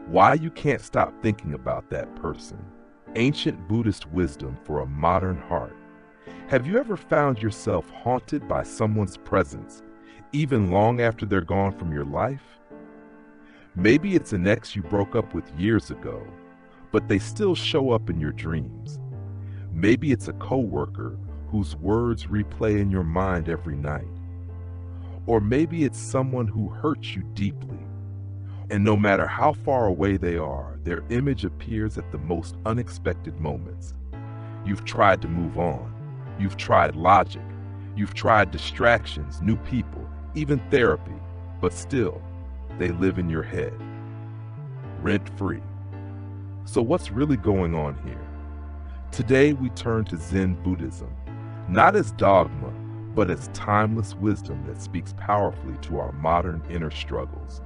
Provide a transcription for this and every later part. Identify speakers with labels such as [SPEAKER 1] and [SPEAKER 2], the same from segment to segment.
[SPEAKER 1] Why you can't stop thinking about that person. Ancient Buddhist wisdom for a modern heart. Have you ever found yourself haunted by someone's presence, even long after they're gone from your life? Maybe it's an ex you broke up with years ago, but they still show up in your dreams. Maybe it's a coworker whose words replay in your mind every night. Or maybe it's someone who hurts you deeply. And no matter how far away they are, their image appears at the most unexpected moments. You've tried to move on. You've tried logic. You've tried distractions, new people, even therapy, but still, they live in your head, rent-free. So what's really going on here? Today we turn to Zen Buddhism, not as dogma, but as timeless wisdom that speaks powerfully to our modern inner struggles.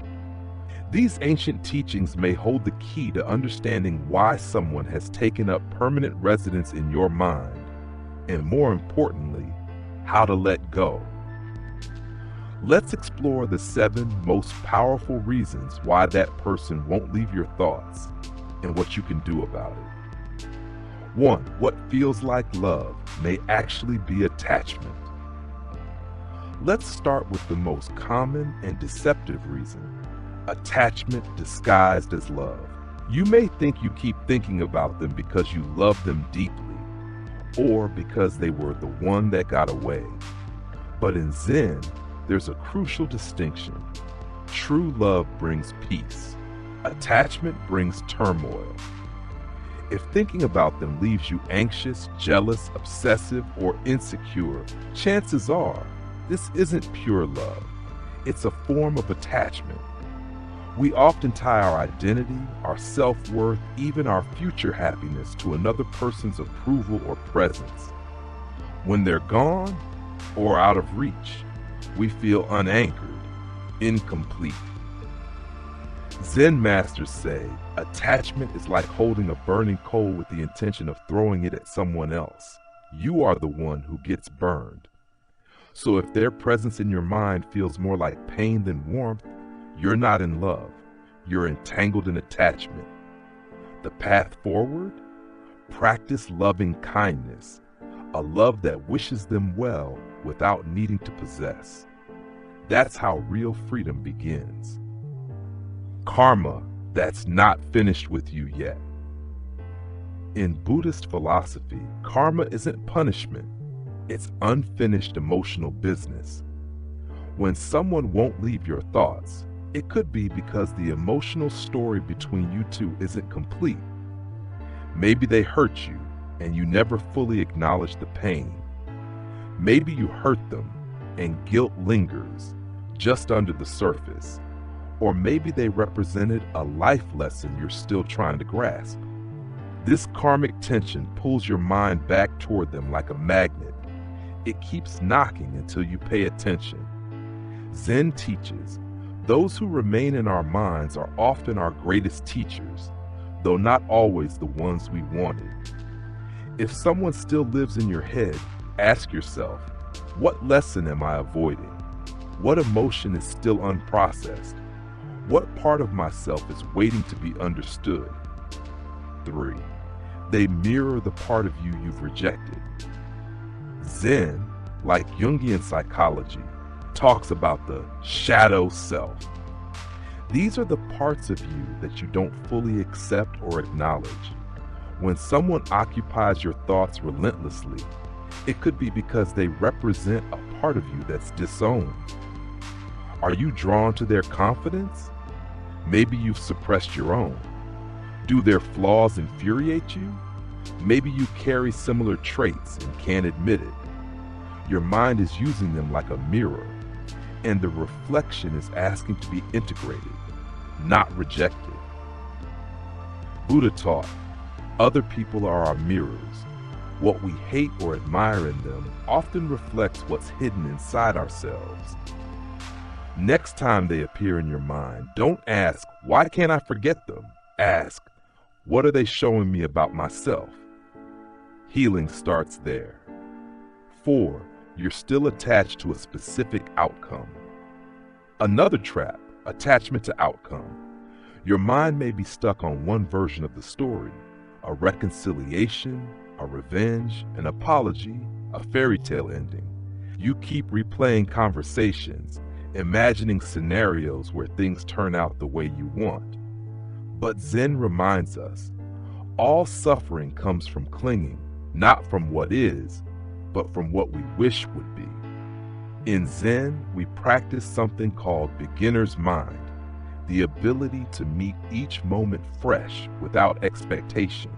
[SPEAKER 1] These ancient teachings may hold the key to understanding why someone has taken up permanent residence in your mind, and more importantly, how to let go. Let's explore the 7 most powerful reasons why that person won't leave your thoughts and what you can do about it. 1. What feels like love may actually be attachment. Let's start with the most common and deceptive reason: attachment disguised as love. You may think you keep thinking about them because you love them deeply, or because they were the one that got away. But in Zen, there's a crucial distinction. True love brings peace. Attachment brings turmoil. If thinking about them leaves you anxious, jealous, obsessive, or insecure, chances are this isn't pure love. It's a form of attachment. We often tie our identity, our self-worth, even our future happiness to another person's approval or presence. When they're gone or out of reach, we feel unanchored, incomplete. Zen masters say attachment is like holding a burning coal with the intention of throwing it at someone else. You are the one who gets burned. So if their presence in your mind feels more like pain than warmth, you're not in love. You're entangled in attachment. The path forward? Practice loving kindness, a love that wishes them well without needing to possess. That's how real freedom begins. Karma that's not finished with you yet. In Buddhist philosophy, karma isn't punishment. It's unfinished emotional business. When someone won't leave your thoughts, it could be because the emotional story between you two isn't complete. Maybe they hurt you and you never fully acknowledge the pain. Maybe you hurt them and guilt lingers just under the surface. Or maybe they represented a life lesson you're still trying to grasp. This karmic tension pulls your mind back toward them like a magnet. It keeps knocking until you pay attention. Zen teaches, those who remain in our minds are often our greatest teachers, though not always the ones we wanted. If someone still lives in your head, ask yourself, what lesson am I avoiding? What emotion is still unprocessed? What part of myself is waiting to be understood? 3. They mirror the part of you you've rejected. Zen, like Jungian psychology, talks about the shadow self. These are the parts of you that you don't fully accept or acknowledge. When someone occupies your thoughts relentlessly, it could be because they represent a part of you that's disowned. Are you drawn to their confidence? Maybe you've suppressed your own. Do their flaws infuriate you? Maybe you carry similar traits and can't admit it. Your mind is using them like a mirror, and the reflection is asking to be integrated, not rejected. Buddha taught, other people are our mirrors. What we hate or admire in them often reflects what's hidden inside ourselves. Next time they appear in your mind, don't ask, why can't I forget them? Ask, what are they showing me about myself? Healing starts there. 4. You're still attached to a specific outcome. Another trap, attachment to outcome. Your mind may be stuck on one version of the story, a reconciliation, a revenge, an apology, a fairy tale ending. You keep replaying conversations, imagining scenarios where things turn out the way you want. But Zen reminds us, all suffering comes from clinging, not from what is, but from what we wish would be. In Zen, we practice something called beginner's mind, the ability to meet each moment fresh without expectation.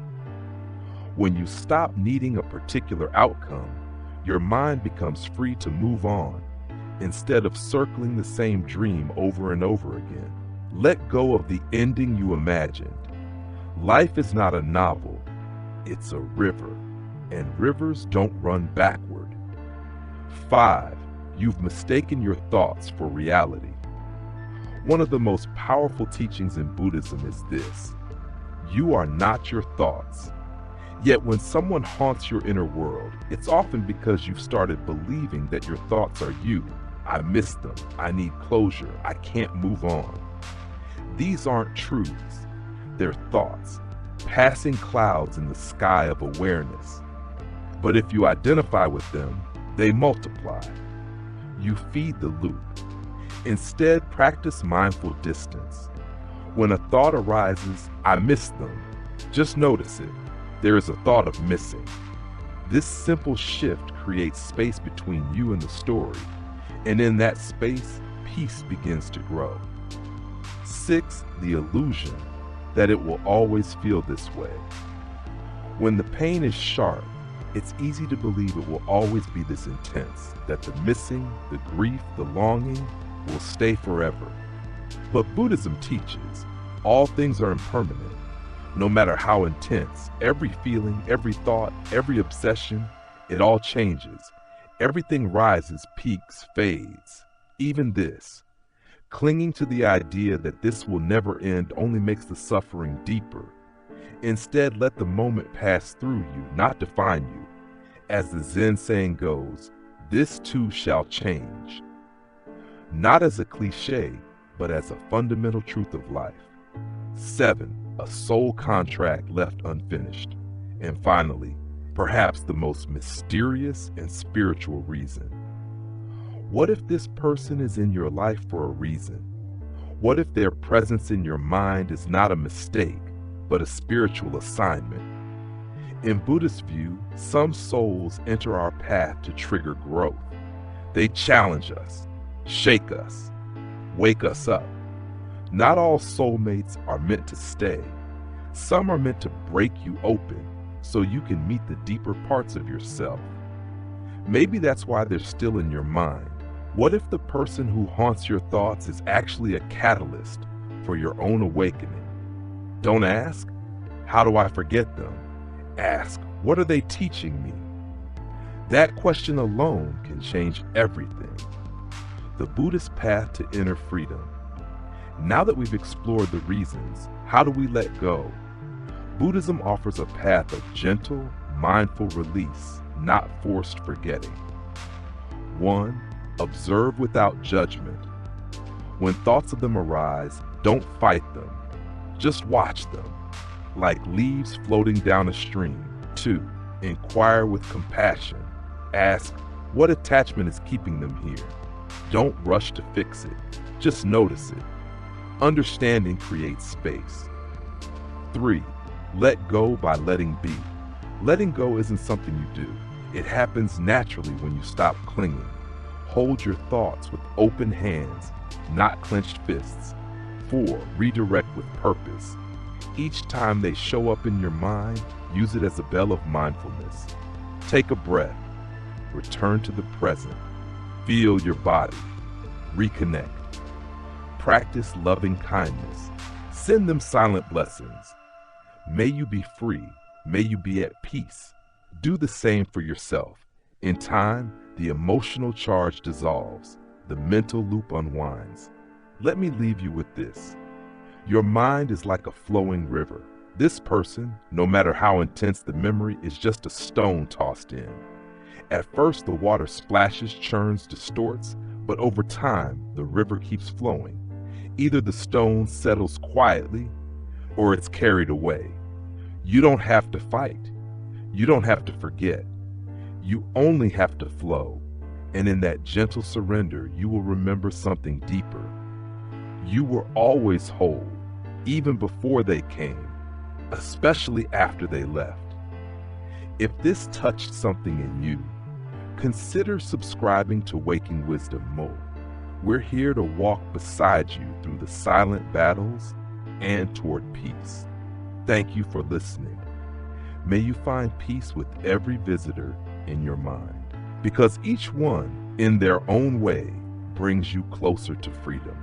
[SPEAKER 1] When you stop needing a particular outcome, your mind becomes free to move on, instead of circling the same dream over and over again. Let go of the ending you imagined. Life is not a novel, it's a river, and rivers don't run backward. 5. You've mistaken your thoughts for reality. One of the most powerful teachings in Buddhism is this: you are not your thoughts. Yet when someone haunts your inner world, it's often because you've started believing that your thoughts are you. I miss them, I need closure, I can't move on. These aren't truths, they're thoughts, passing clouds in the sky of awareness. But if you identify with them, they multiply. You feed the loop. Instead, practice mindful distance. When a thought arises, I miss them, just notice it. There is a thought of missing. This simple shift creates space between you and the story, and in that space, peace begins to grow. 6. The illusion that it will always feel this way. When the pain is sharp, it's easy to believe it will always be this intense, that the missing, the grief, the longing will stay forever. But Buddhism teaches all things are impermanent. No matter how intense, every feeling, every thought, every obsession, it all changes. Everything rises, peaks, fades. Even this. Clinging to the idea that this will never end only makes the suffering deeper. Instead, let the moment pass through you, not define you. As the Zen saying goes, this too shall change. Not as a cliche, but as a fundamental truth of life. 7. A soul contract left unfinished. And finally, perhaps the most mysterious and spiritual reason. What if this person is in your life for a reason? What if their presence in your mind is not a mistake, but a spiritual assignment? In Buddhist view, some souls enter our path to trigger growth. They challenge us, shake us, wake us up. Not all soulmates are meant to stay. Some are meant to break you open so you can meet the deeper parts of yourself. Maybe that's why they're still in your mind. What if the person who haunts your thoughts is actually a catalyst for your own awakening? Don't ask, how do I forget them? Ask, what are they teaching me? That question alone can change everything. The Buddhist path to inner freedom. Now that we've explored the reasons, how do we let go? Buddhism offers a path of gentle, mindful release, not forced forgetting. 1. Observe without judgment. When thoughts of them arise, don't fight them. Just watch them, like leaves floating down a stream. 2. Inquire with compassion. Ask, what attachment is keeping them here? Don't rush to fix it. Just notice it. Understanding creates space. 3. Let go by letting be. Letting go isn't something you do. It happens naturally when you stop clinging. Hold your thoughts with open hands, not clenched fists. 4. Redirect with purpose. Each time they show up in your mind, use it as a bell of mindfulness. Take a breath. Return to the present. Feel your body. Reconnect. Practice loving kindness. Send them silent blessings. May you be free. May you be at peace. Do the same for yourself. In time, the emotional charge dissolves. The mental loop unwinds. Let me leave you with this. Your mind is like a flowing river. This person, no matter how intense the memory, is just a stone tossed in. At first, the water splashes, churns, distorts, but over time, the river keeps flowing. Either the stone settles quietly or it's carried away. You don't have to fight. You don't have to forget. You only have to flow. And in that gentle surrender, you will remember something deeper. You were always whole, even before they came, especially after they left. If this touched something in you, consider subscribing to Waking Wisdom Mo. We're here to walk beside you through the silent battles and toward peace. Thank you for listening. May you find peace with every visitor in your mind, because each one, in their own way, brings you closer to freedom.